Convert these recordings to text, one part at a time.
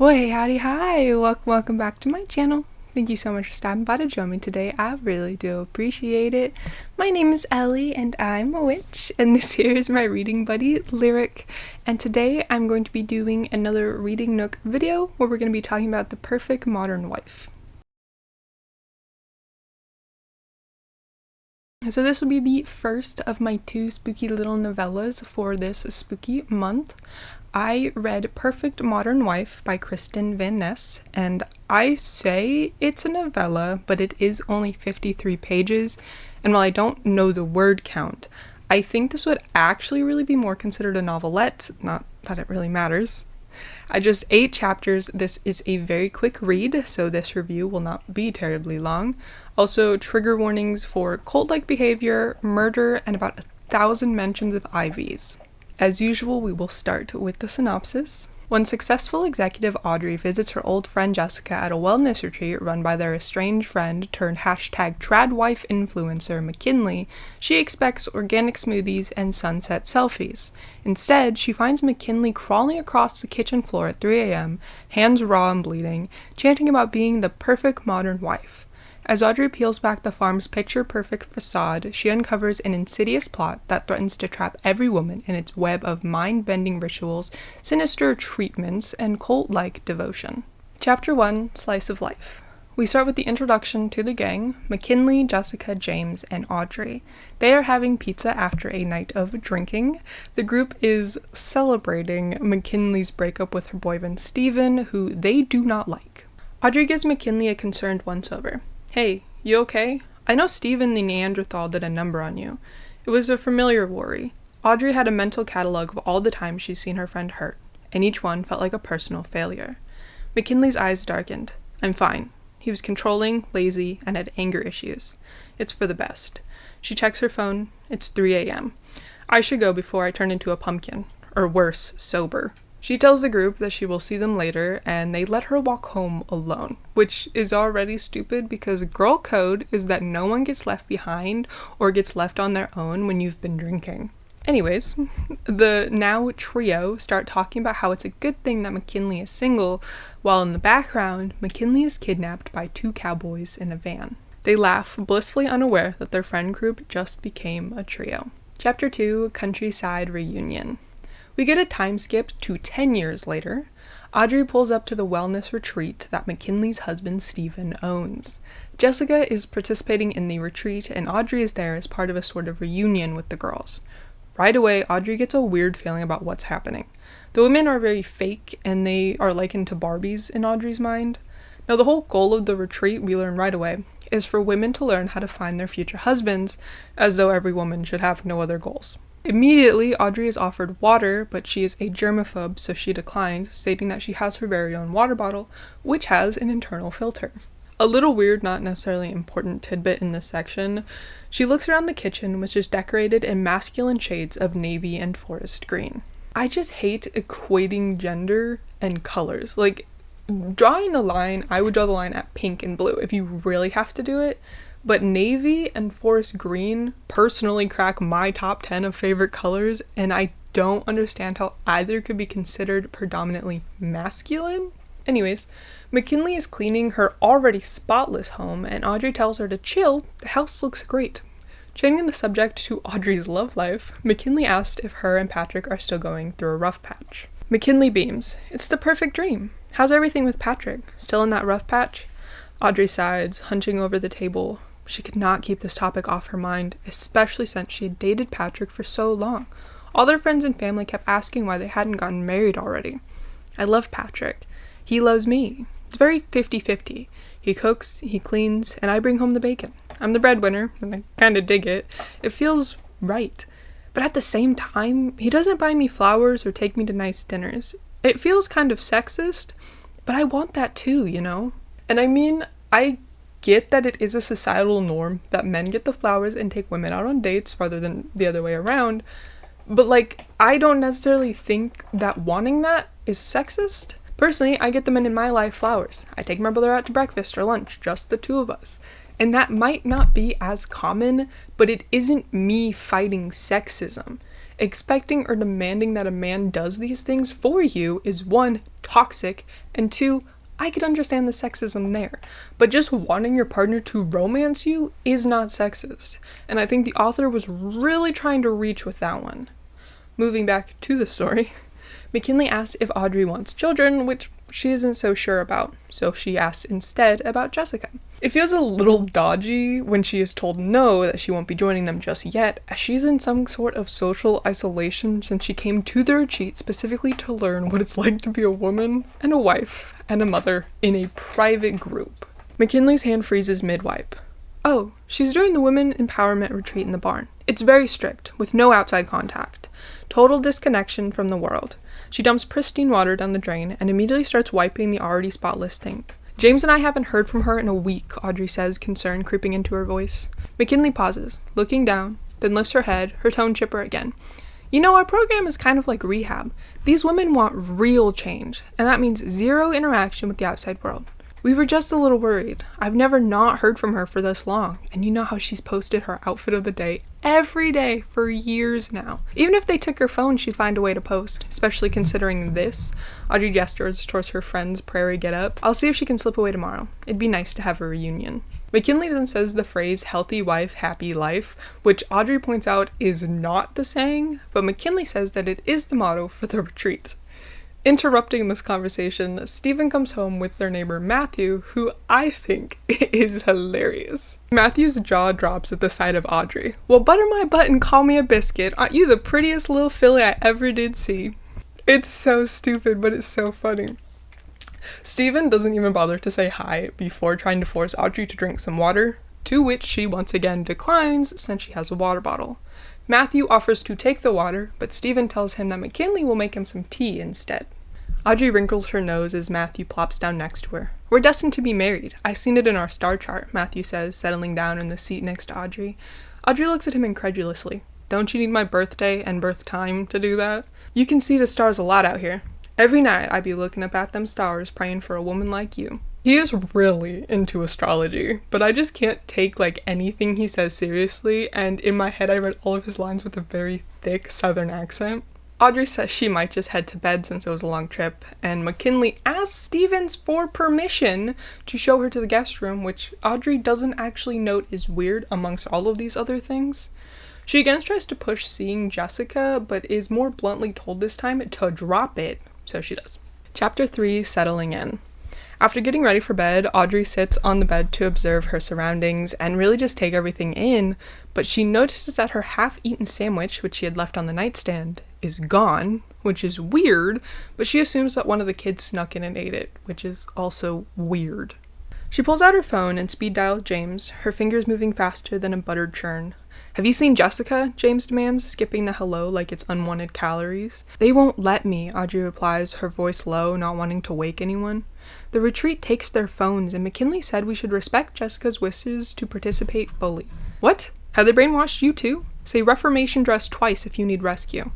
Well, hey, howdy, hi! Welcome back to my channel. Thank you so much for stopping by to join me today. I really do appreciate it. My name is Ellie, and I'm a witch, and this here is my reading buddy, Lyric. And today I'm going to be doing another Reading Nook video where we're going to be talking about the perfect modern wife. So this will be the first of my two spooky little novellas for this spooky month. I read Perfect Modern Wife by Kristen Van Ness, and I say it's a novella, but it is only 53 pages, and while I don't know the word count, I think this would actually really be more considered a novelette, not that it really matters. Just 8 chapters. This is a very quick read, so this review will not be terribly long. Also, trigger warnings for cult-like behavior, murder, and about 1,000 mentions of IVs. As usual, we will start with the synopsis. When successful executive Audrey visits her old friend Jessica at a wellness retreat run by their estranged friend turned #tradwife influencer McKinley, she expects organic smoothies and sunset selfies. Instead, she finds McKinley crawling across the kitchen floor at 3 a.m., hands raw and bleeding, chanting about being the perfect modern wife. As Audrey peels back the farm's picture-perfect facade, she uncovers an insidious plot that threatens to trap every woman in its web of mind-bending rituals, sinister treatments, and cult-like devotion. Chapter 1, Slice of Life. We start with the introduction to the gang, McKinley, Jessica, James, and Audrey. They are having pizza after a night of drinking. The group is celebrating McKinley's breakup with her boyfriend Steven, who they do not like. Audrey gives McKinley a concerned once-over. "Hey, you okay? I know Steven the Neanderthal did a number on you." It was a familiar worry. Audrey had a mental catalog of all the times she's seen her friend hurt, and each one felt like a personal failure. McKinley's eyes darkened. "I'm fine. He was controlling, lazy, and had anger issues. It's for the best." She checks her phone. It's 3 a.m. "I should go before I turn into a pumpkin. Or worse, sober." She tells the group that she will see them later, and they let her walk home alone, which is already stupid because girl code is that no one gets left behind or gets left on their own when you've been drinking. Anyways, the now trio start talking about how it's a good thing that McKinley is single, while in the background, McKinley is kidnapped by 2 cowboys in a van. They laugh, blissfully unaware that their friend group just became a trio. Chapter 2, Countryside Reunion. We get a time skip to 10 years later. Audrey pulls up to the wellness retreat that McKinley's husband Steven owns. Jessica is participating in the retreat, and Audrey is there as part of a sort of reunion with the girls. Right away, Audrey gets a weird feeling about what's happening. The women are very fake, and they are likened to Barbies in Audrey's mind. Now, the whole goal of the retreat, we learn right away, is for women to learn how to find their future husbands, as though every woman should have no other goals. Immediately, Audrey is offered water, but she is a germaphobe, so she declines, stating that she has her very own water bottle, which has an internal filter. A little weird, not necessarily important tidbit in this section, she looks around the kitchen, which is decorated in masculine shades of navy and forest green. I just hate equating gender and colors. Like, drawing the line, I would draw the line at pink and blue if you really have to do it. But navy and forest green personally crack my top 10 of favorite colors, and I don't understand how either could be considered predominantly masculine. Anyways, McKinley is cleaning her already spotless home, and Audrey tells her to chill, the house looks great. Changing the subject to Audrey's love life, McKinley asked if her and Patrick are still going through a rough patch. McKinley beams. "It's the perfect dream. How's everything with Patrick? Still in that rough patch?" Audrey sighs, hunching over the table. She could not keep this topic off her mind, especially since she had dated Patrick for so long. All their friends and family kept asking why they hadn't gotten married already. "I love Patrick. He loves me. It's very 50-50. He cooks, he cleans, and I bring home the bacon. I'm the breadwinner, and I kinda dig it. It feels right. But at the same time, he doesn't buy me flowers or take me to nice dinners. It feels kind of sexist, but I want that too, you know?" And I mean, I get that it is a societal norm that men get the flowers and take women out on dates rather than the other way around, but like, I don't necessarily think that wanting that is sexist. Personally, I get the men in my life flowers. I take my brother out to breakfast or lunch, just the two of us. And that might not be as common, but it isn't me fighting sexism. Expecting or demanding that a man does these things for you is 1, toxic, and 2, I could understand the sexism there. But just wanting your partner to romance you is not sexist, and I think the author was really trying to reach with that one. Moving back to the story, McKinley asks if Audrey wants children, which she isn't so sure about, so she asks instead about Jessica. It feels a little dodgy when she is told no, that she won't be joining them just yet, as she's in some sort of social isolation since she came to the retreat specifically to learn what it's like to be a woman and a wife and a mother in a private group. McKinley's hand freezes mid-wipe. Oh, she's doing the women empowerment retreat in the barn. It's very strict, with no outside contact. Total disconnection from the world. She dumps pristine water down the drain and immediately starts wiping the already spotless sink. James and I haven't heard from her in a week, Audrey says, concern creeping into her voice. McKinley pauses, looking down, then lifts her head, her tone chipper again. You know, our program is kind of like rehab. These women want real change, and that means zero interaction with the outside world. We were just a little worried. I've never not heard from her for this long, and you know how she's posted her outfit of the day every day for years now. Even if they took her phone, she'd find a way to post, especially considering this. Audrey gestures towards her friend's prairie getup. I'll see if she can slip away tomorrow. It'd be nice to have a reunion. McKinley then says the phrase healthy wife, happy life, which Audrey points out is not the saying, but McKinley says that it is the motto for the retreat. Interrupting this conversation, Stephen comes home with their neighbor Matthew, who I think is hilarious. Matthew's jaw drops at the sight of Audrey. Well, butter my butt and call me a biscuit. Aren't you the prettiest little filly I ever did see? It's so stupid, but it's so funny. Stephen doesn't even bother to say hi before trying to force Audrey to drink some water, to which she once again declines since she has a water bottle. Matthew offers to take the water, but Stephen tells him that McKinley will make him some tea instead. Audrey wrinkles her nose as Matthew plops down next to her. We're destined to be married. I seen it in our star chart, Matthew says, settling down in the seat next to Audrey. Audrey looks at him incredulously. Don't you need my birthday and birth time to do that? You can see the stars a lot out here. Every night I be looking up at them stars praying for a woman like you. He is really into astrology, but I just can't take anything he says seriously, and in my head I read all of his lines with a very thick southern accent. Audrey says she might just head to bed since it was a long trip, and McKinley asks Stevens for permission to show her to the guest room, which Audrey doesn't actually note is weird amongst all of these other things. She again tries to push seeing Jessica, but is more bluntly told this time to drop it, so she does. Chapter 3, Settling In. After getting ready for bed, Audrey sits on the bed to observe her surroundings and really just take everything in, but she notices that her half-eaten sandwich, which she had left on the nightstand, is gone, which is weird, but she assumes that one of the kids snuck in and ate it, which is also weird. She pulls out her phone and speed dials James, her fingers moving faster than a buttered churn. Have you seen Jessica? James demands, skipping the hello like it's unwanted calories. They won't let me, Audrey replies, her voice low, not wanting to wake anyone. The retreat takes their phones, and McKinley said we should respect Jessica's wishes to participate fully. What? Have they brainwashed you too? Say Reformation dress twice if you need rescue.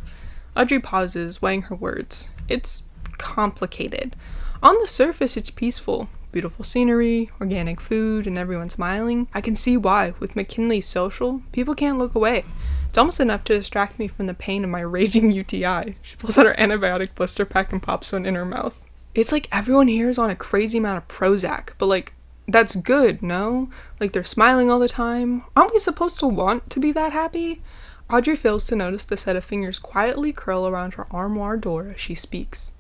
Audrey pauses, weighing her words. It's complicated. On the surface, it's peaceful. Beautiful scenery, organic food, and everyone smiling. I can see why. With McKinley's social, people can't look away. It's almost enough to distract me from the pain of my raging UTI. She pulls out her antibiotic blister pack and pops one in her mouth. It's like everyone here is on a crazy amount of Prozac, but that's good, no? They're smiling all the time. Aren't we supposed to want to be that happy? Audrey fails to notice the set of fingers quietly curl around her armoire door as she speaks.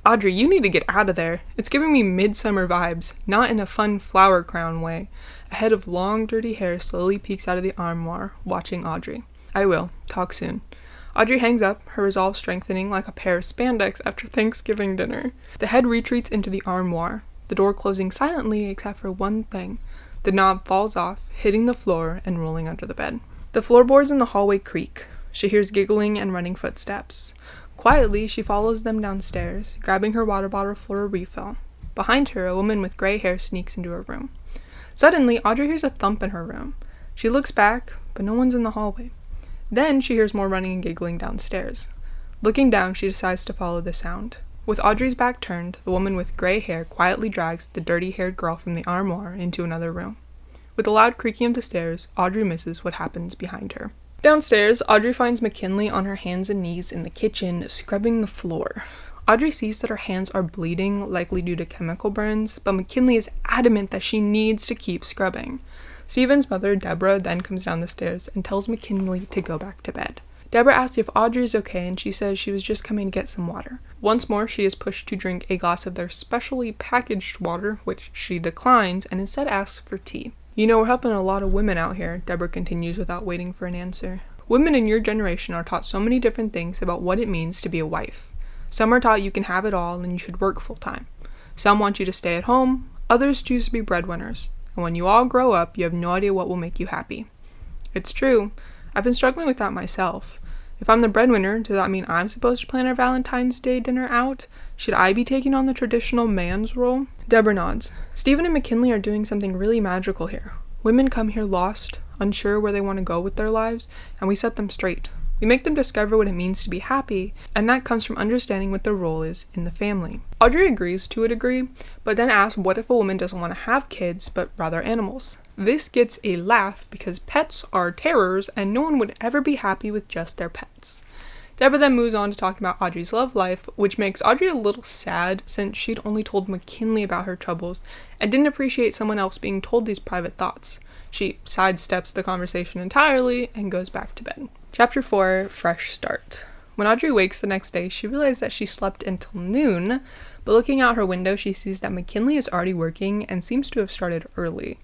Audrey, you need to get out of there. It's giving me midsummer vibes, not in a fun flower crown way. A head of long, dirty hair slowly peeks out of the armoire, watching Audrey. I will. Talk soon. Audrey hangs up, her resolve strengthening like a pair of spandex after Thanksgiving dinner. The head retreats into the armoire, the door closing silently except for one thing. The knob falls off, hitting the floor and rolling under the bed. The floorboards in the hallway creak. She hears giggling and running footsteps. Quietly, she follows them downstairs, grabbing her water bottle for a refill. Behind her, a woman with gray hair sneaks into her room. Suddenly, Audrey hears a thump in her room. She looks back, but no one's in the hallway. Then she hears more running and giggling downstairs. Looking down, she decides to follow the sound. With Audrey's back turned, the woman with gray hair quietly drags the dirty-haired girl from the armoire into another room. With a loud creaking of the stairs, Audrey misses what happens behind her. Downstairs, Audrey finds McKinley on her hands and knees in the kitchen, scrubbing the floor. Audrey sees that her hands are bleeding, likely due to chemical burns, but McKinley is adamant that she needs to keep scrubbing. Stephen's mother, Deborah, then comes down the stairs and tells McKinley to go back to bed. Deborah asks if Audrey is okay, and she says she was just coming to get some water. Once more, she is pushed to drink a glass of their specially packaged water, which she declines, and instead asks for tea. You know, we're helping a lot of women out here, Deborah continues without waiting for an answer. Women in your generation are taught so many different things about what it means to be a wife. Some are taught you can have it all and you should work full-time. Some want you to stay at home, others choose to be breadwinners. And when you all grow up, you have no idea what will make you happy. It's true. I've been struggling with that myself. If I'm the breadwinner, does that mean I'm supposed to plan our Valentine's Day dinner out? Should I be taking on the traditional man's role? Deborah nods. Stephen and McKinley are doing something really magical here. Women come here lost, unsure where they want to go with their lives, and we set them straight. We make them discover what it means to be happy, and that comes from understanding what their role is in the family. Audrey agrees to a degree, but then asks what if a woman doesn't want to have kids, but rather animals. This gets a laugh because pets are terrors, and no one would ever be happy with just their pets. Deborah then moves on to talk about Audrey's love life, which makes Audrey a little sad since she'd only told McKinley about her troubles and didn't appreciate someone else being told these private thoughts. She sidesteps the conversation entirely and goes back to bed. Chapter 4, Fresh Start. When Audrey wakes the next day, she realizes that she slept until noon, but looking out her window, she sees that McKinley is already working and seems to have started early.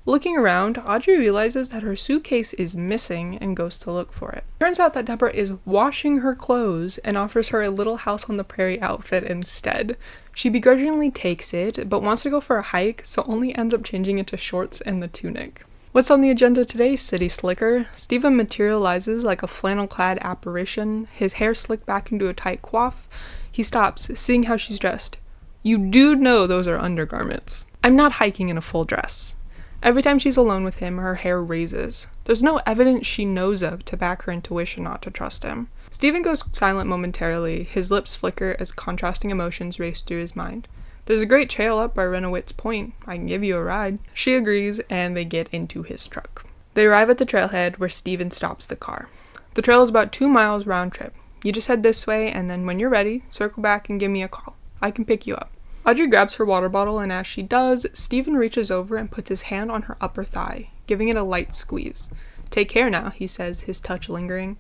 Looking around, Audrey realizes that her suitcase is missing and goes to look for it. Turns out that Deborah is washing her clothes and offers her a Little House on the Prairie outfit instead. She begrudgingly takes it, but wants to go for a hike, so only ends up changing into shorts and the tunic. What's on the agenda today, City Slicker? Stephen materializes like a flannel-clad apparition, his hair slicked back into a tight coif. He stops, seeing how she's dressed. You do know those are undergarments. I'm not hiking in a full dress. Every time she's alone with him, her hair raises. There's no evidence she knows of to back her intuition not to trust him. Stephen goes silent momentarily, his lips flicker as contrasting emotions race through his mind. There's a great trail up by Renowitz Point. I can give you a ride. She agrees, and they get into his truck. They arrive at the trailhead where Stephen stops the car. The trail is about 2 miles round trip. You just head this way, and then when you're ready, circle back and give me a call. I can pick you up. Audrey grabs her water bottle, and as she does, Stephen reaches over and puts his hand on her upper thigh, giving it a light squeeze. Take care now, he says, his touch lingering.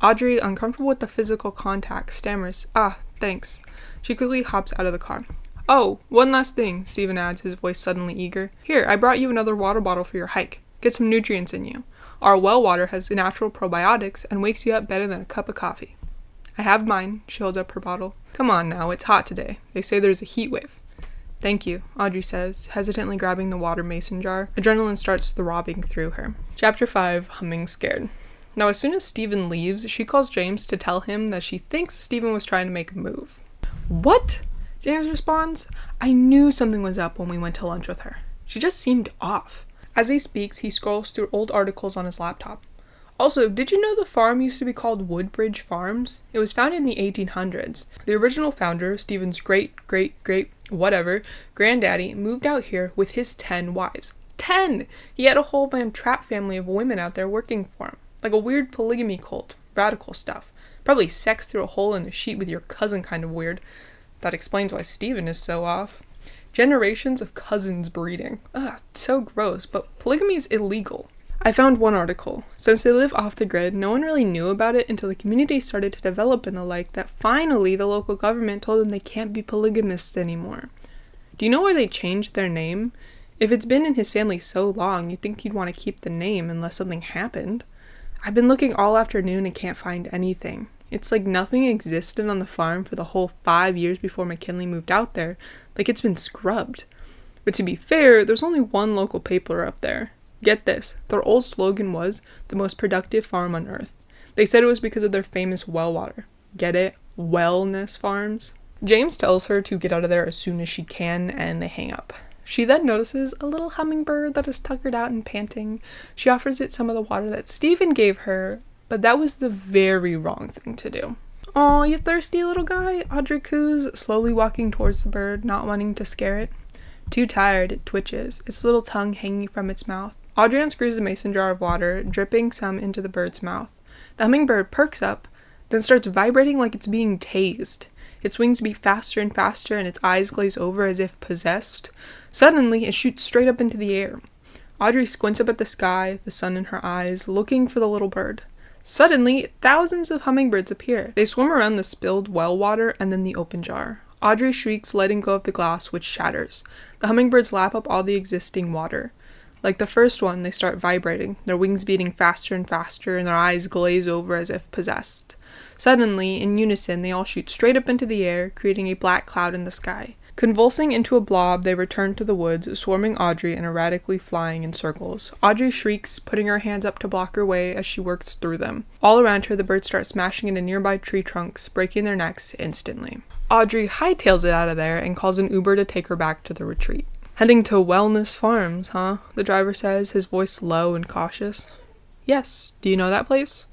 Audrey, uncomfortable with the physical contact, stammers, thanks. She quickly hops out of the car. Oh, one last thing, Stephen adds, his voice suddenly eager. Here, I brought you another water bottle for your hike. Get some nutrients in you. Our well water has natural probiotics and wakes you up better than a cup of coffee. I have mine. She holds up her bottle. Come on now, it's hot today. They say there's a heat wave. Thank you, Audrey says, hesitantly grabbing the water mason jar. Adrenaline starts throbbing through her. Chapter 5, Humming Scared. Now, as soon as Stephen leaves, she calls James to tell him that she thinks Stephen was trying to make a move. What? James responds, I knew something was up when we went to lunch with her. She just seemed off. As he speaks, he scrolls through old articles on his laptop. Also, did you know the farm used to be called Woodbridge Farms? It was founded in the 1800s. The original founder, Stephen's granddaddy, moved out here with his 10 wives. 10! He had a whole Van Trapp family of women out there working for him. Like a weird polygamy cult. Radical stuff. Probably sex through a hole in a sheet with your cousin kind of weird. That explains why Stephen is so off. Generations of cousins breeding. Ugh, so gross, but polygamy is illegal. I found one article. Since they live off the grid, no one really knew about it until the community started to develop and the like, that finally the local government told them they can't be polygamists anymore. Do you know why they changed their name? If it's been in his family so long, you'd think he'd want to keep the name unless something happened. I've been looking all afternoon and can't find anything. It's like nothing existed on the farm for the whole 5 years before McKinley moved out there, like it's been scrubbed. But to be fair, there's only one local paper up there. Get this, their old slogan was, the most productive farm on earth. They said it was because of their famous well water. Get it? Wellness farms? James tells her to get out of there as soon as she can, and they hang up. She then notices a little hummingbird that is tuckered out and panting. She offers it some of the water that Stephen gave her, but that was the very wrong thing to do. Aw, you thirsty little guy? Audrey coos, slowly walking towards the bird, not wanting to scare it. Too tired, it twitches, its little tongue hanging from its mouth. Audrey unscrews the mason jar of water, dripping some into the bird's mouth. The hummingbird perks up, then starts vibrating like it's being tased. Its wings beat faster and faster, and its eyes glaze over as if possessed. Suddenly, it shoots straight up into the air. Audrey squints up at the sky, the sun in her eyes, looking for the little bird. Suddenly, thousands of hummingbirds appear. They swarm around the spilled well water and then the open jar. Audrey shrieks, letting go of the glass, which shatters. The hummingbirds lap up all the existing water. Like the first one, they start vibrating, their wings beating faster and faster, and their eyes glaze over as if possessed. Suddenly, in unison, they all shoot straight up into the air, creating a black cloud in the sky. Convulsing into a blob, they return to the woods, swarming Audrey and erratically flying in circles. Audrey shrieks, putting her hands up to block her way as she works through them. All around her, the birds start smashing into nearby tree trunks, breaking their necks instantly. Audrey hightails it out of there and calls an Uber to take her back to the retreat. Heading to Wellness Farms, huh? The driver says, his voice low and cautious. Yes, do you know that place?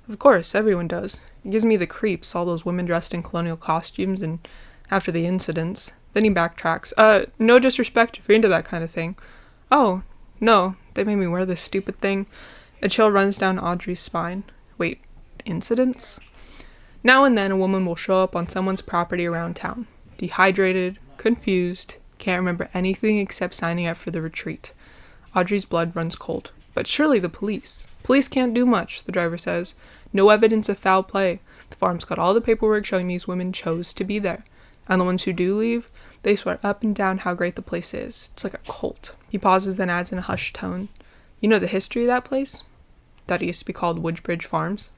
Of course, everyone does. It gives me the creeps, all those women dressed in colonial costumes, and after the incidents. Then he backtracks. No disrespect if you're into that kind of thing. Oh, no, they made me wear this stupid thing. A chill runs down Audrey's spine. Wait, incidents? Now and then a woman will show up on someone's property around town. Dehydrated, confused, can't remember anything except signing up for the retreat. Audrey's blood runs cold. But surely the police. Police can't do much, the driver says. No evidence of foul play. The farm's got all the paperwork showing these women chose to be there. And the ones who do leave, they swear up and down how great the place is. It's like a cult. He pauses, then adds in a hushed tone. You know the history of that place? That it used to be called Woodbridge Farms?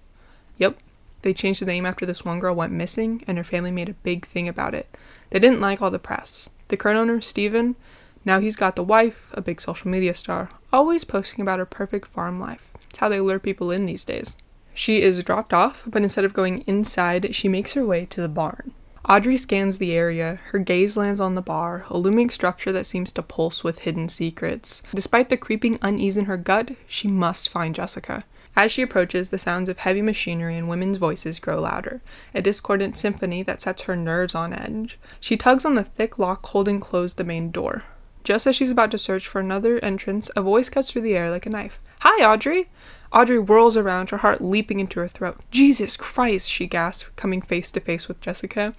Yep. They changed the name after this one girl went missing, and her family made a big thing about it. They didn't like all the press. The current owner, Steven, now he's got the wife, a big social media star, always posting about her perfect farm life. It's how they lure people in these days. She is dropped off, but instead of going inside, she makes her way to the barn. Audrey scans the area. Her gaze lands on the bar, a looming structure that seems to pulse with hidden secrets. Despite the creeping unease in her gut, she must find Jessica. As she approaches, the sounds of heavy machinery and women's voices grow louder, a discordant symphony that sets her nerves on edge. She tugs on the thick lock holding closed the main door. Just as she's about to search for another entrance, a voice cuts through the air like a knife. Hi, Audrey! Audrey whirls around, her heart leaping into her throat. Jesus Christ, she gasps, coming face to face with Jessica.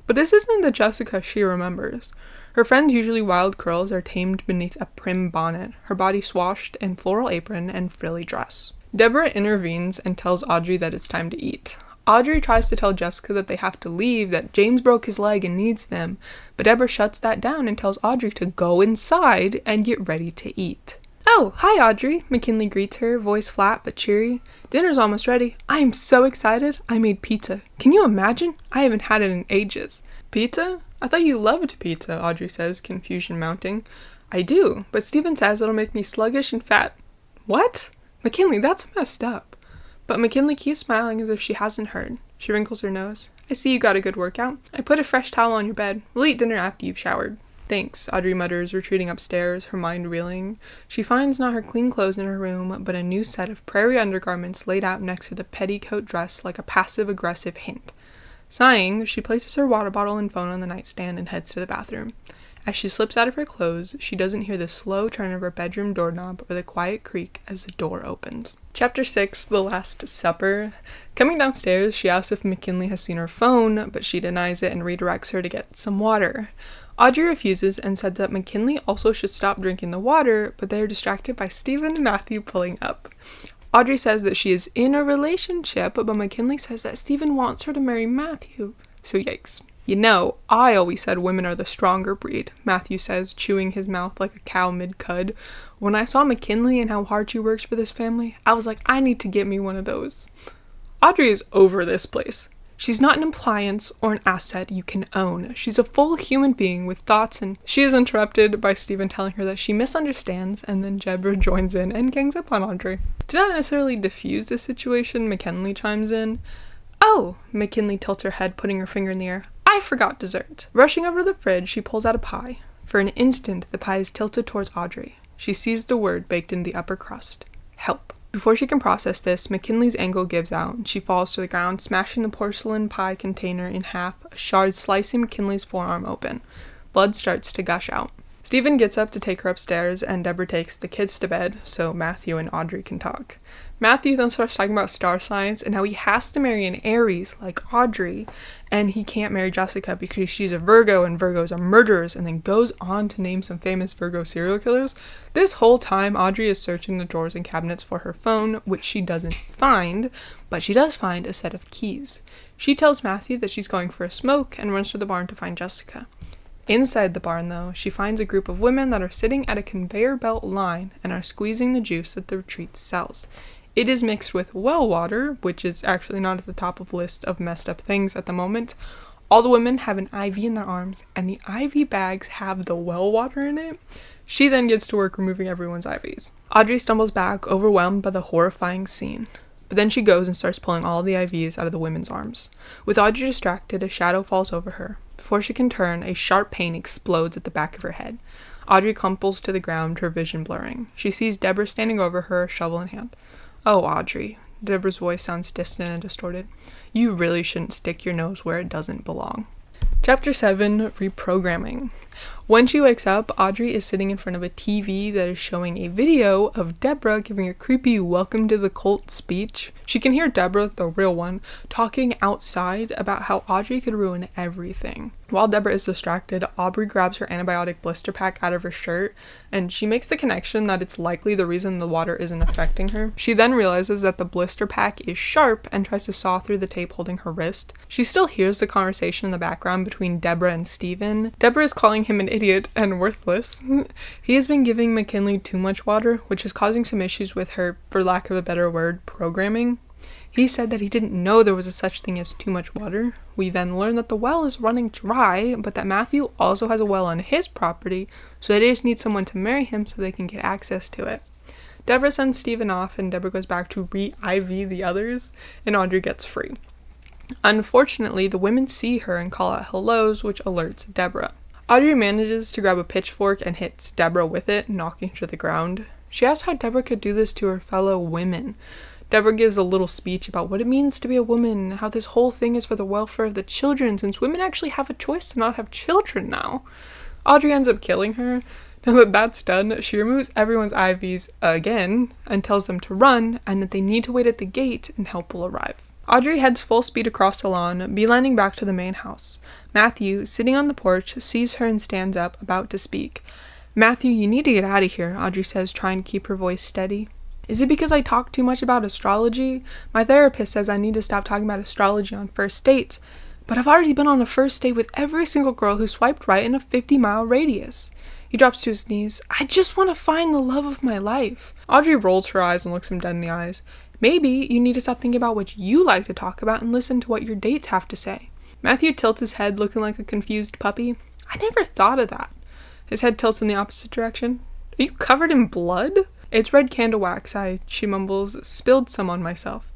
But this isn't the Jessica she remembers. Her friend's usually wild curls are tamed beneath a prim bonnet, her body swathed in floral apron and frilly dress. Deborah intervenes and tells Audrey that it's time to eat. Audrey tries to tell Jessica that they have to leave, that James broke his leg and needs them, but Deborah shuts that down and tells Audrey to go inside and get ready to eat. Oh, hi Audrey, McKinley greets her, voice flat but cheery. Dinner's almost ready. I am so excited. I made pizza. Can you imagine? I haven't had it in ages. Pizza? I thought you loved pizza, Audrey says, confusion mounting. I do, but Steven says it'll make me sluggish and fat. What? McKinley, that's messed up. But McKinley keeps smiling as if she hasn't heard. She wrinkles her nose. I see you got a good workout. I put a fresh towel on your bed. We'll eat dinner after you've showered. Thanks, Audrey mutters, retreating upstairs, her mind reeling. She finds not her clean clothes in her room, but a new set of prairie undergarments laid out next to the petticoat dress like a passive-aggressive hint. Sighing, she places her water bottle and phone on the nightstand and heads to the bathroom. As she slips out of her clothes, she doesn't hear the slow turn of her bedroom doorknob or the quiet creak as the door opens. Chapter 6, The Last Supper. Coming downstairs, she asks if McKinley has seen her phone, but she denies it and redirects her to get some water. Audrey refuses and said that McKinley also should stop drinking the water, but they are distracted by Stephen and Matthew pulling up. Audrey says that she is in a relationship, but McKinley says that Stephen wants her to marry Matthew. So yikes. You know, I always said women are the stronger breed, Matthew says, chewing his mouth like a cow mid-cud. When I saw McKinley and how hard she works for this family, I was like, I need to get me one of those. Audrey is over this place. She's not an appliance or an asset you can own. She's a full human being with thoughts, and she is interrupted by Stephen telling her that she misunderstands, and then Deborah joins in and gangs up on Audrey. To not necessarily diffuse the situation, McKinley chimes in. Oh, McKinley tilts her head, putting her finger in the air. I forgot dessert. Rushing over to the fridge, she pulls out a pie. For an instant, the pie is tilted towards Audrey. She sees the word baked in the upper crust. Help. Before she can process this, McKinley's angle gives out, and she falls to the ground, smashing the porcelain pie container in half, a shard slicing McKinley's forearm open. Blood starts to gush out. Stephen gets up to take her upstairs, and Deborah takes the kids to bed so Matthew and Audrey can talk. Matthew then starts talking about star signs and how he has to marry an Aries like Audrey, and he can't marry Jessica because she's a Virgo and Virgos are murderers, and then goes on to name some famous Virgo serial killers. This whole time, Audrey is searching the drawers and cabinets for her phone, which she doesn't find, but she does find a set of keys. She tells Matthew that she's going for a smoke and runs to the barn to find Jessica. Inside the barn, though, she finds a group of women that are sitting at a conveyor belt line and are squeezing the juice that the retreat sells. It is mixed with well water, which is actually not at the top of the list of messed up things at the moment. All the women have an IV in their arms, and the IV bags have the well water in it. She then gets to work removing everyone's IVs. Audrey stumbles back, overwhelmed by the horrifying scene. But then she goes and starts pulling all the IVs out of the women's arms. With Audrey distracted, a shadow falls over her. Before she can turn, a sharp pain explodes at the back of her head. Audrey crumples to the ground, her vision blurring. She sees Deborah standing over her, shovel in hand. "Oh, Audrey." Deborah's voice sounds distant and distorted. "You really shouldn't stick your nose where it doesn't belong." Chapter 7, Reprogramming. When she wakes up, Audrey is sitting in front of a TV that is showing a video of Deborah giving a creepy welcome to the cult speech. She can hear Deborah, the real one, talking outside about how Audrey could ruin everything. While Deborah is distracted, Aubrey grabs her antibiotic blister pack out of her shirt, and she makes the connection that it's likely the reason the water isn't affecting her. She then realizes that the blister pack is sharp and tries to saw through the tape holding her wrist. She still hears the conversation in the background between Deborah and Stephen. Deborah is calling him an idiot and worthless. He has been giving McKinley too much water, which is causing some issues with her, for lack of a better word, programming. He said that he didn't know there was a such thing as too much water. We then learn that the well is running dry, but that Matthew also has a well on his property, so they just need someone to marry him so they can get access to it. Deborah sends Stephen off, and Deborah goes back to re-IV the others, and Audrey gets free. Unfortunately, the women see her and call out hellos, which alerts Deborah. Audrey manages to grab a pitchfork and hits Deborah with it, knocking her to the ground. She asks how Deborah could do this to her fellow women. Deborah gives a little speech about what it means to be a woman, how this whole thing is for the welfare of the children, since women actually have a choice to not have children now. Audrey ends up killing her. Now that that's done, she removes everyone's IVs again and tells them to run, and that they need to wait at the gate and help will arrive. Audrey heads full speed across the lawn, beelining back to the main house. Matthew, sitting on the porch, sees her and stands up, about to speak. "Matthew, you need to get out of here," Audrey says, trying to keep her voice steady. "Is it because I talk too much about astrology? My therapist says I need to stop talking about astrology on first dates, but I've already been on a first date with every single girl who swiped right in a 50-mile radius." He drops to his knees. "I just want to find the love of my life." Audrey rolls her eyes and looks him dead in the eyes. "Maybe you need to stop thinking about what you like to talk about and listen to what your dates have to say." Matthew tilts his head, looking like a confused puppy. "I never thought of that." His head tilts in the opposite direction. "Are you covered in blood?" "It's red candle wax. She mumbles, spilled some on myself."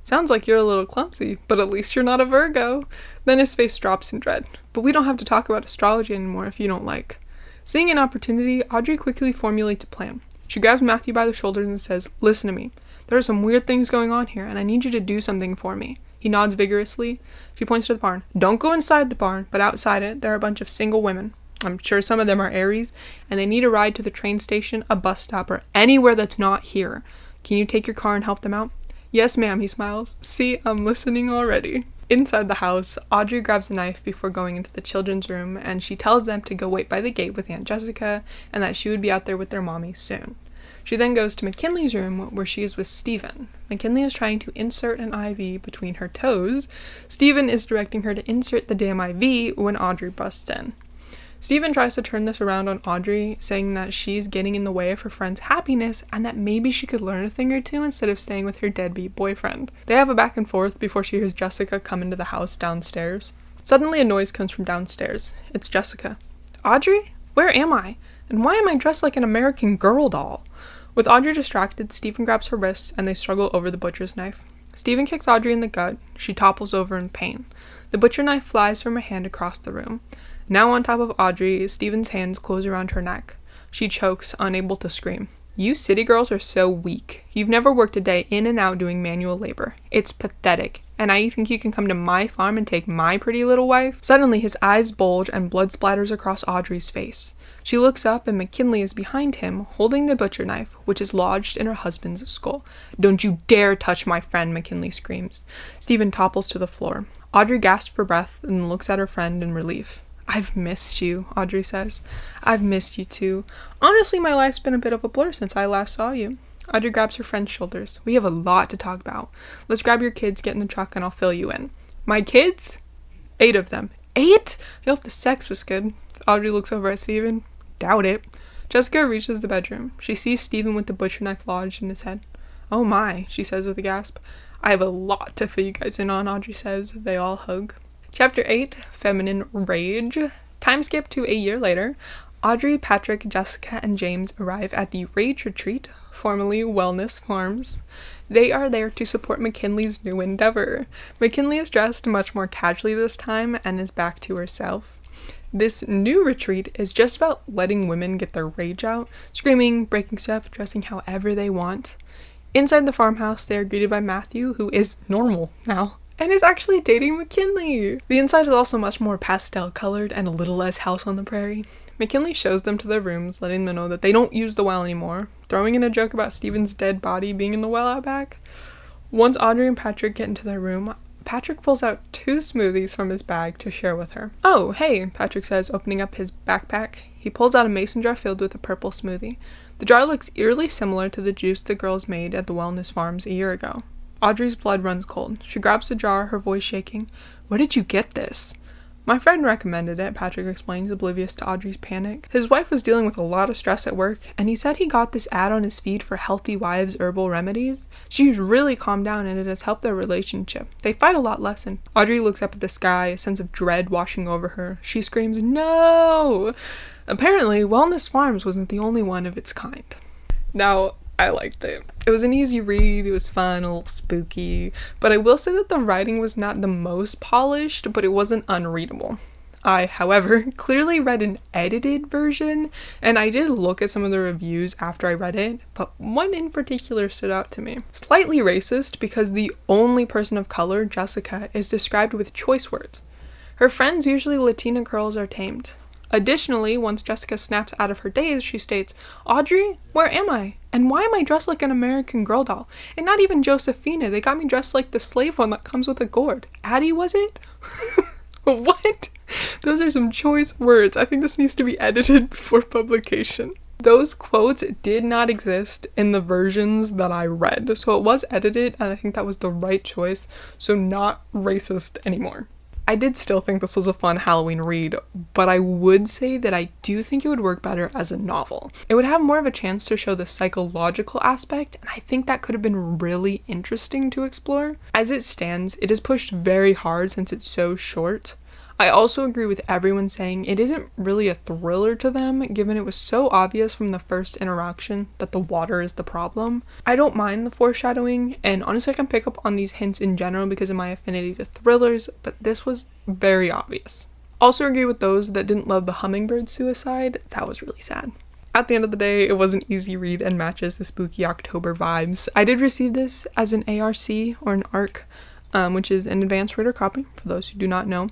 "Sounds like you're a little clumsy, but at least you're not a Virgo." Then his face drops in dread. "But we don't have to talk about astrology anymore if you don't like." Seeing an opportunity, Audrey quickly formulates a plan. She grabs Matthew by the shoulders and says, "Listen to me. There are some weird things going on here, and I need you to do something for me." He nods vigorously. She points to the barn. "Don't go inside the barn, but outside it, there are a bunch of single women. I'm sure some of them are Aries, and they need a ride to the train station, a bus stop, or anywhere that's not here. Can you take your car and help them out?" "Yes, ma'am," he smiles. "See, I'm listening already." Inside the house, Audrey grabs a knife before going into the children's room, and she tells them to go wait by the gate with Aunt Jessica, and that she would be out there with their mommy soon. She then goes to McKinley's room, where she is with Stephen. McKinley is trying to insert an IV between her toes. Stephen is directing her to insert the damn IV when Audrey busts in. Stephen tries to turn this around on Audrey, saying that she's getting in the way of her friend's happiness and that maybe she could learn a thing or two instead of staying with her deadbeat boyfriend. They have a back and forth before she hears Jessica come into the house downstairs. Suddenly a noise comes from downstairs. It's Jessica. "Audrey? Where am I? And why am I dressed like an American Girl doll?" With Audrey distracted, Stephen grabs her wrist and they struggle over the butcher's knife. Stephen kicks Audrey in the gut. She topples over in pain. The butcher knife flies from her hand across the room. Now on top of Audrey, Stephen's hands close around her neck. She chokes, unable to scream. "You city girls are so weak. You've never worked a day in and out doing manual labor. It's pathetic. And now you think you can come to my farm and take my pretty little wife? Suddenly, his eyes bulge and blood splatters across Audrey's face. She looks up and McKinley is behind him, holding the butcher knife, which is lodged in her husband's skull. "Don't you dare touch my friend," McKinley screams. Stephen topples to the floor. Audrey gasps for breath and looks at her friend in relief. "I've missed you," Audrey says. "I've missed you too. Honestly, my life's been a bit of a blur since I last saw you." Audrey grabs her friend's shoulders. "We have a lot to talk about. Let's grab your kids, get in the truck, and I'll fill you in." "My kids?" 8 of them. 8? I hope the sex was good. Audrey looks over at Stephen. "Doubt it." Jessica reaches the bedroom. She sees Stephen with the butcher knife lodged in his head. "Oh my," she says with a gasp. "I have a lot to fill you guys in on," Audrey says. They all hug. Chapter 8, Feminine Rage. Time skip to a year later. Audrey, Patrick, Jessica, and James arrive at the Rage Retreat, formerly Wellness Farms. They are there to support McKinley's new endeavor. McKinley is dressed much more casually this time and is back to herself. This new retreat is just about letting women get their rage out, screaming, breaking stuff, dressing however they want. Inside the farmhouse, they are greeted by Matthew, who is normal now, and is actually dating McKinley. The inside is also much more pastel colored and a little less house on the prairie. McKinley shows them to their rooms, letting them know that they don't use the well anymore, throwing in a joke about Stephen's dead body being in the well out back. Once Audrey and Patrick get into their room, Patrick pulls out 2 smoothies from his bag to share with her. "Oh, hey," Patrick says, opening up his backpack. He pulls out a mason jar filled with a purple smoothie. The jar looks eerily similar to the juice the girls made at the Wellness Farms a year ago. Audrey's blood runs cold. She grabs the jar, her voice shaking. "Where did you get this?" "My friend recommended it," Patrick explains, oblivious to Audrey's panic. His wife was dealing with a lot of stress at work, and he said he got this ad on his feed for Healthy Wives Herbal Remedies. She's really calmed down and it has helped their relationship. They fight a lot less. And Audrey looks up at the sky, a sense of dread washing over her. She screams, "No!" Apparently, Wellness Farms wasn't the only one of its kind. Now, I liked it. It was an easy read, it was fun, a little spooky, but I will say that the writing was not the most polished, but it wasn't unreadable. I, however, clearly read an edited version, and I did look at some of the reviews after I read it, but one in particular stood out to me. Slightly racist because the only person of color, Jessica, is described with choice words. Her friends, usually Latina girls, are tamed. Additionally, once Jessica snaps out of her daze, she states, "Audrey, where am I? And why am I dressed like an American Girl doll? And not even Josephina, they got me dressed like the slave one that comes with a gourd. Addie, was it?" What? Those are some choice words. I think this needs to be edited before publication. Those quotes did not exist in the versions that I read, so it was edited, and I think that was the right choice, so not racist anymore. I did still think this was a fun Halloween read, but I would say that I do think it would work better as a novel. It would have more of a chance to show the psychological aspect, and I think that could have been really interesting to explore. As it stands, it is pushed very hard since it's so short. I also agree with everyone saying it isn't really a thriller to them, given it was so obvious from the first interaction that the water is the problem. I don't mind the foreshadowing, and honestly I can pick up on these hints in general because of my affinity to thrillers, but this was very obvious. Also agree with those that didn't love the hummingbird suicide. That was really sad. At the end of the day, it was an easy read and matches the spooky October vibes. I did receive this as an ARC, or an ARC, which is an advanced reader copy, for those who do not know.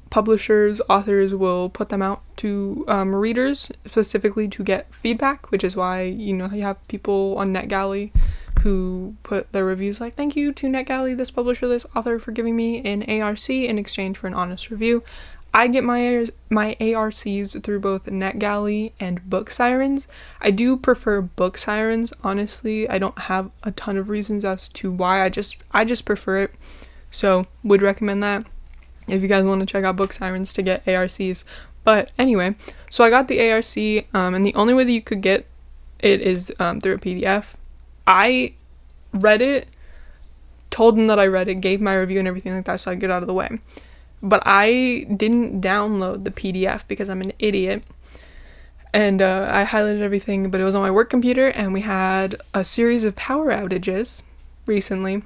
Publishers, authors will put them out to readers specifically to get feedback, which is why, you have people on NetGalley who put their reviews like, "Thank you to NetGalley, this publisher, this author, for giving me an ARC in exchange for an honest review." I get my ARCs through both NetGalley and Book Sirens. I do prefer Book Sirens, honestly. I don't have a ton of reasons as to why. I just prefer it. So, would recommend that if you guys want to check out Book Sirens to get ARCs. But anyway, so I got the ARC, and the only way that you could get it is through a PDF. I read it, told them that I read it, gave my review and everything like that so I could get out of the way. But I didn't download the PDF because I'm an idiot. And I highlighted everything, but it was on my work computer, and we had a series of power outages recently.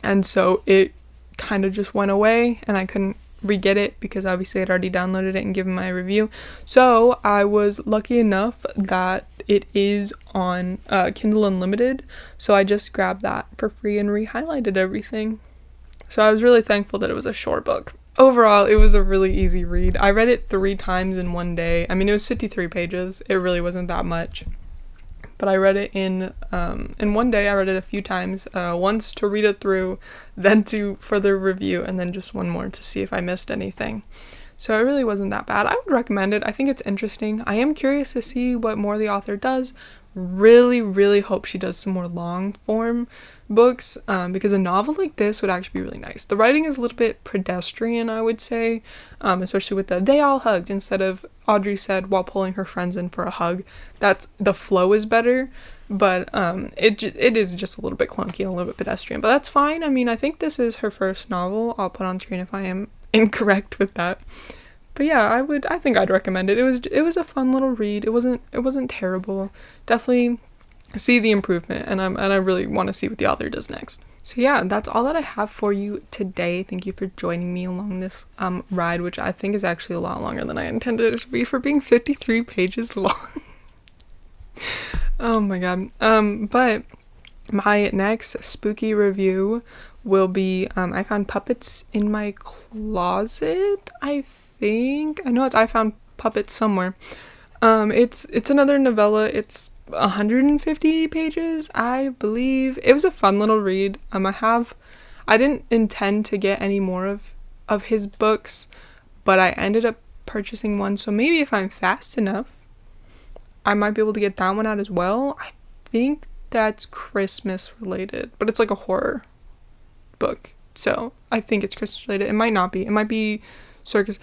And so it kind of just went away, and I couldn't re-get it because obviously I'd already downloaded it and given my review. So I was lucky enough that it is on Kindle Unlimited. So I just grabbed that for free and re-highlighted everything. So I was really thankful that it was a short book. Overall, it was a really easy read. I read it 3 times in one day. I mean, it was 53 pages. It really wasn't that much. But I read it in one day. I read it a few times. Once to read it through, then to further review, and then just one more to see if I missed anything. So it really wasn't that bad. I would recommend it. I think it's interesting. I am curious to see what more the author does. Really, really hope she does some more long form books, because a novel like this would actually be really nice. The writing is a little bit pedestrian, I would say, especially with the they all hugged instead of Audrey said while pulling her friends in for a hug. That's the flow is better, but it is just a little bit clunky and a little bit pedestrian, but that's fine. I mean, I think this is her first novel. I'll put on screen if I am incorrect with that. But yeah, I think I'd recommend it. It was a fun little read. It wasn't terrible. Definitely see the improvement, and I really want to see what the author does next. So yeah, that's all that I have for you today. Thank you for joining me along this ride, which I think is actually a lot longer than I intended it to be for being 53 pages long. Oh my god. But my next spooky review will be I found puppets in my closet, I know I found puppets somewhere. It's another novella. It's 150 pages, I believe. It was a fun little read. I didn't intend to get any more of his books, but I ended up purchasing one, so maybe if I'm fast enough, I might be able to get that one out as well. I think that's Christmas related, but it's like a horror book, so I think it's Christmas related. It might not be. It might be circus.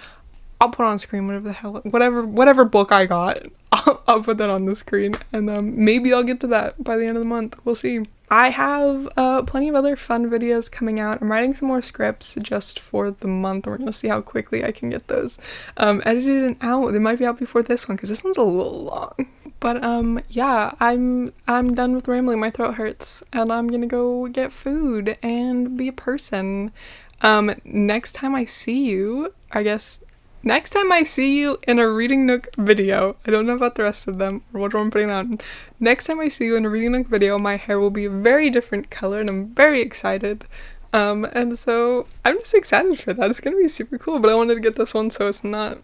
I'll put on screen whatever book I got. I'll put that on the screen, and maybe I'll get to that by the end of the month. We'll see. I have plenty of other fun videos coming out. I'm writing some more scripts just for the month. We're gonna see how quickly I can get those edited and out. They might be out before this one because this one's a little long. But yeah, I'm done with rambling. My throat hurts, and I'm gonna go get food and be a person. Next time I see you in a Reading Nook video, I don't know about the rest of them or what I'm putting on. Next time I see you in a Reading Nook video, my hair will be a very different color, and I'm very excited. And so I'm just excited for that. It's gonna be super cool, but I wanted to get this one so it's not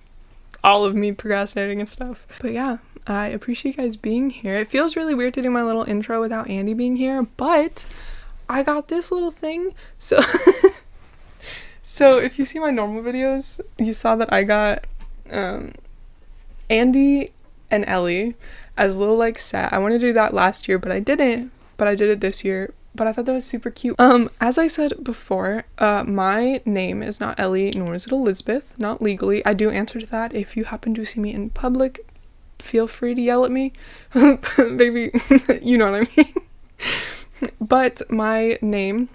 all of me procrastinating and stuff. But yeah, I appreciate you guys being here. It feels really weird to do my little intro without Andy being here, but I got this little thing, so so if you see my normal videos, you saw that I got Andy and Ellie as little like set. I wanted to do that last year, but I didn't. But I did it this year. But I thought that was super cute. As I said before, my name is not Ellie, nor is it Elizabeth. Not legally. I do answer to that. If you happen to see me in public, feel free to yell at me. Maybe you know what I mean. But my name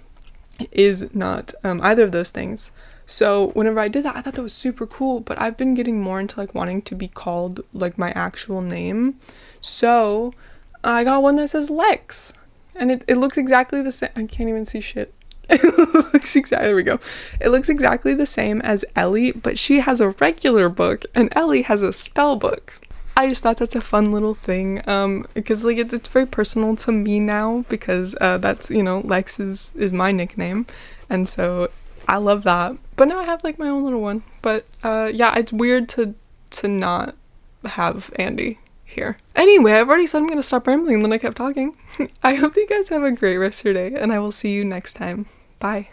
is not either of those things. So whenever I did that, I thought that was super cool, but I've been getting more into like wanting to be called like my actual name. So I got one that says Lex, and it looks exactly the same. I can't even see shit. There we go. It looks exactly the same as Ellie, but she has a regular book and Ellie has a spell book. I just thought that's a fun little thing, because like it's very personal to me now, because that's, you know, Lex is my nickname, and so I love that. But now I have like my own little one. But yeah, it's weird to not have Andy here. Anyway, I've already said I'm gonna stop rambling, and then I kept talking. I hope you guys have a great rest of your day, and I will see you next time. Bye.